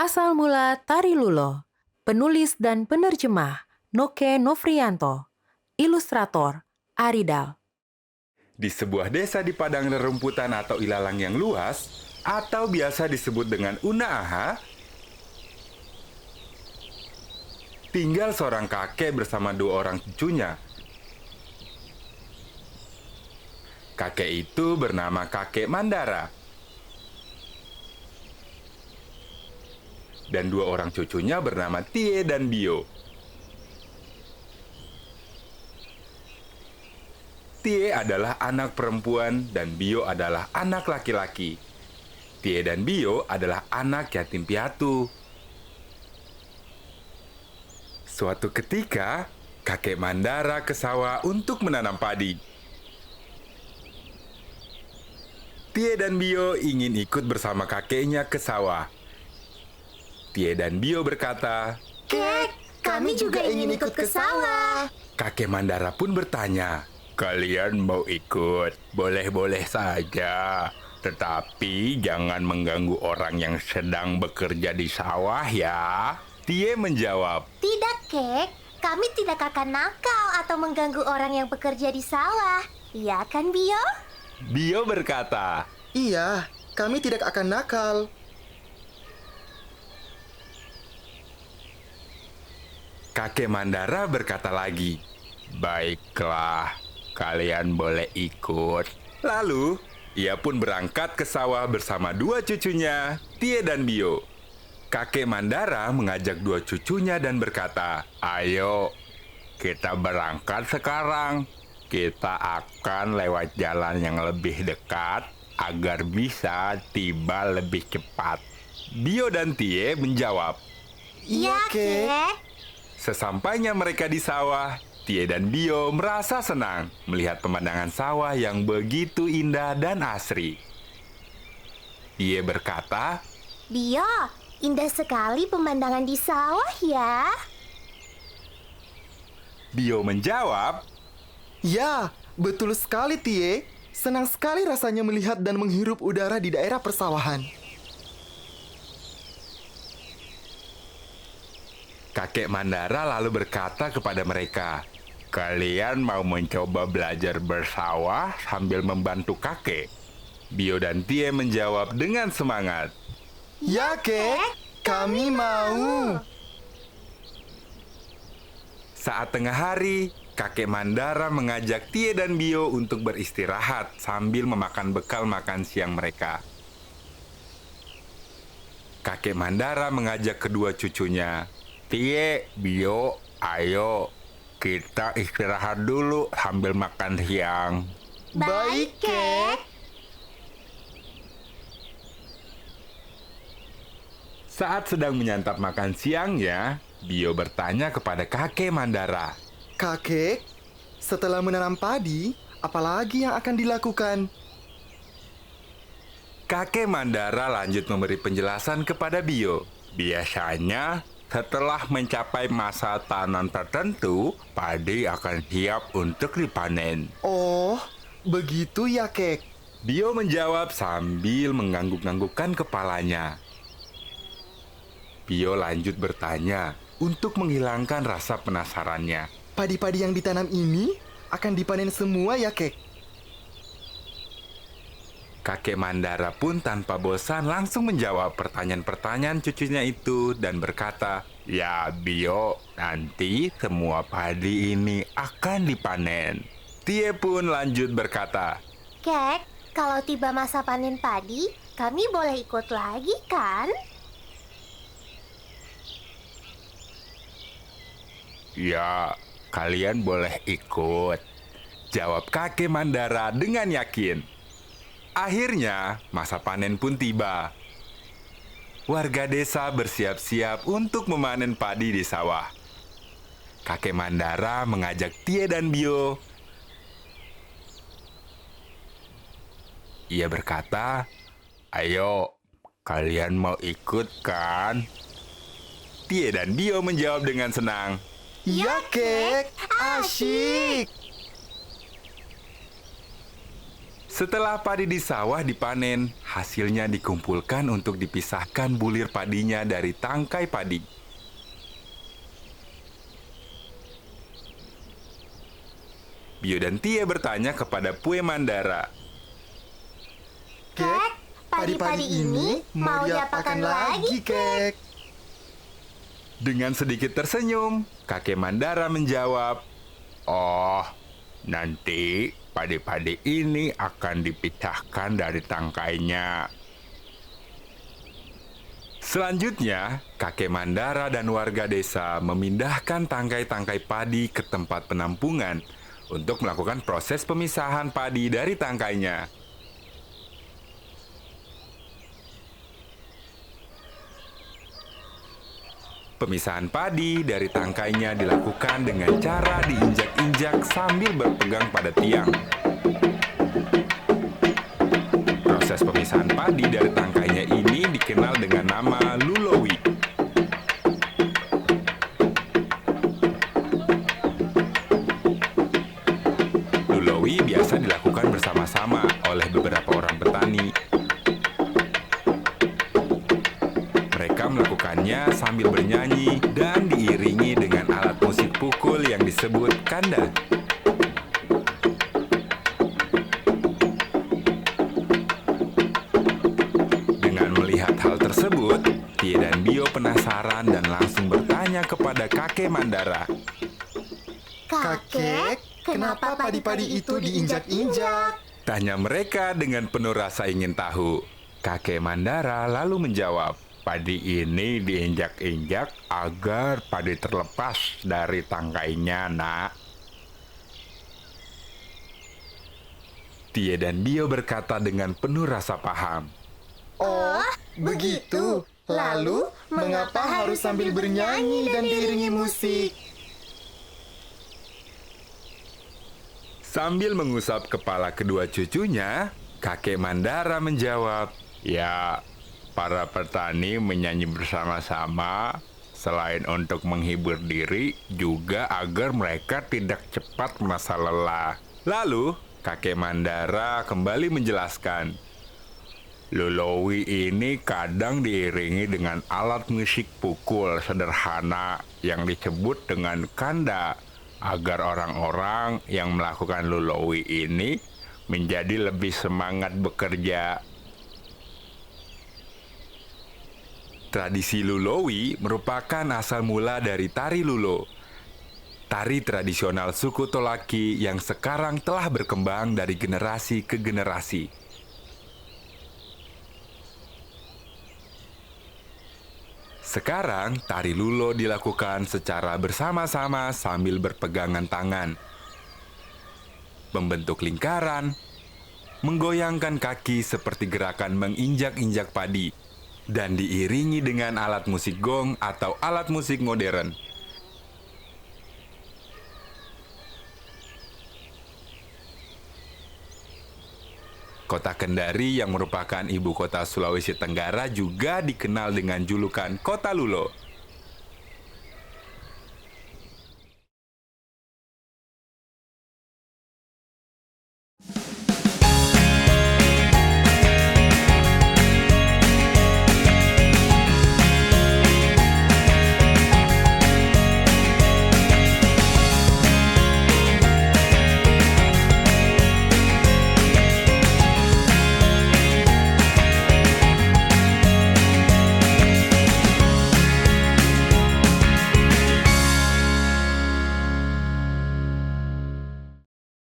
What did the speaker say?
Asal mula Tari Lulo. Penulis dan penerjemah Noke Novrianto. Ilustrator Aridal. Di sebuah desa di padang rerumputan atau ilalang yang luas, atau biasa disebut dengan Unaaha, tinggal seorang kakek bersama dua orang cucunya. Kakek itu bernama Kakek Mandara. Dan dua orang cucunya bernama Tie dan Bio. Tie adalah anak perempuan dan Bio adalah anak laki-laki. Tie dan Bio adalah anak yatim piatu. Suatu ketika, kakek Mandara ke sawah untuk menanam padi. Tie dan Bio ingin ikut bersama kakeknya ke sawah. Tie dan Bio berkata, Kek, kami juga ingin ikut ke sawah. Kakek Mandara pun bertanya, "Kalian mau ikut? Boleh-boleh saja. Tetapi jangan mengganggu orang yang sedang bekerja di sawah ya." Tie menjawab, Tidak, Kek. Kami tidak akan nakal atau mengganggu orang yang bekerja di sawah. Iya kan, Bio? Bio berkata, Iya, kami tidak akan nakal. Kakek Mandara berkata lagi, "Baiklah, kalian boleh ikut." Lalu, ia pun berangkat ke sawah bersama dua cucunya, Tie dan Bio. Kakek Mandara mengajak dua cucunya dan berkata, "Ayo, kita berangkat sekarang. Kita akan lewat jalan yang lebih dekat agar bisa tiba lebih cepat." Bio dan Tie menjawab. Iya, Kek. Sesampainya mereka di sawah, Tie dan Bio merasa senang melihat pemandangan sawah yang begitu indah dan asri. Tie berkata, Bio, indah sekali pemandangan di sawah ya. Bio menjawab, Ya, betul sekali, Tie. Senang sekali rasanya melihat dan menghirup udara di daerah persawahan. Kakek Mandara lalu berkata kepada mereka, "Kalian mau mencoba belajar bersawah sambil membantu kakek?" Bio dan Tie menjawab dengan semangat. Ya, Kek. Kami mau. Saat tengah hari, kakek Mandara mengajak Tie dan Bio untuk beristirahat sambil memakan bekal makan siang mereka. Kakek Mandara mengajak kedua cucunya, "Tie, Bio, ayo kita istirahat dulu sambil makan siang." Baik, Kek. Saat sedang menyantap makan siangnya, Bio bertanya kepada kakek Mandara, Kakek, setelah menanam padi, apalagi yang akan dilakukan? Kakek Mandara lanjut memberi penjelasan kepada Bio. Biasanya, setelah mencapai masa tanam tertentu, padi akan siap untuk dipanen. Oh, begitu ya, Kek. Bio menjawab sambil mengangguk-anggukkan kepalanya. Bio lanjut bertanya untuk menghilangkan rasa penasarannya. Padi-padi yang ditanam ini akan dipanen semua ya, Kek? Kakek Mandara pun tanpa bosan langsung menjawab pertanyaan-pertanyaan cucunya itu dan berkata, "Ya, Bio, nanti semua padi ini akan dipanen." Tie pun lanjut berkata, Kek, kalau tiba masa panen padi, kami boleh ikut lagi kan? "Ya, kalian boleh ikut," jawab kakek Mandara dengan yakin. Akhirnya, masa panen pun tiba. Warga desa bersiap-siap untuk memanen padi di sawah. Kakek Mandara mengajak Tie dan Bio. Ia berkata, "Ayo, kalian mau ikut kan?" Tie dan Bio menjawab dengan senang. Ya, Kek. Asyik. Setelah padi di sawah dipanen, hasilnya dikumpulkan untuk dipisahkan bulir padinya dari tangkai padi. Bio dan Tie bertanya kepada Pue Mandara. Kek, padi-padi ini mau diapakan lagi, Kek? Dengan sedikit tersenyum, kakek Mandara menjawab, "Oh, nanti padi-padi ini akan dipisahkan dari tangkainya." Selanjutnya, kakek Mandara dan warga desa memindahkan tangkai-tangkai padi ke tempat penampungan untuk melakukan proses pemisahan padi dari tangkainya. Pemisahan padi dari tangkainya dilakukan dengan cara diinjak-injak sambil berpegang pada tiang. Proses pemisahan padi dari tangkainya ini dikenal dengan nama lulowi. Lulowi biasa dilakukan bersama-sama oleh beberapa orang petani. Mereka melakukannya sambil bernyanyi dan diiringi dengan alat musik pukul yang disebut kanda. Dengan melihat hal tersebut, Tie dan Bio penasaran dan langsung bertanya kepada kakek Mandara. Kakek, kenapa padi-padi itu diinjak-injak? Tanya mereka dengan penuh rasa ingin tahu. Kakek Mandara lalu menjawab, "Padi ini diinjak-injak agar padi terlepas dari tangkainya, Nak." Tie dan Bio berkata dengan penuh rasa paham. Oh, begitu. Lalu, mengapa harus sambil bernyanyi dan diiringi musik? Sambil mengusap kepala kedua cucunya, kakek Mandara menjawab, "Ya, para petani menyanyi bersama-sama selain untuk menghibur diri, juga agar mereka tidak cepat merasa lelah." Lalu, kakek Mandara kembali menjelaskan, "Lulowi ini kadang diiringi dengan alat musik pukul sederhana yang disebut dengan kanda, agar orang-orang yang melakukan lulowi ini menjadi lebih semangat bekerja." Tradisi lulowi merupakan asal mula dari tari lulo, tari tradisional suku Tolaki yang sekarang telah berkembang dari generasi ke generasi. Sekarang, tari lulo dilakukan secara bersama-sama sambil berpegangan tangan, membentuk lingkaran, menggoyangkan kaki seperti gerakan menginjak-injak padi, dan diiringi dengan alat musik gong atau alat musik modern. Kota Kendari yang merupakan ibu kota Sulawesi Tenggara juga dikenal dengan julukan Kota Lulo.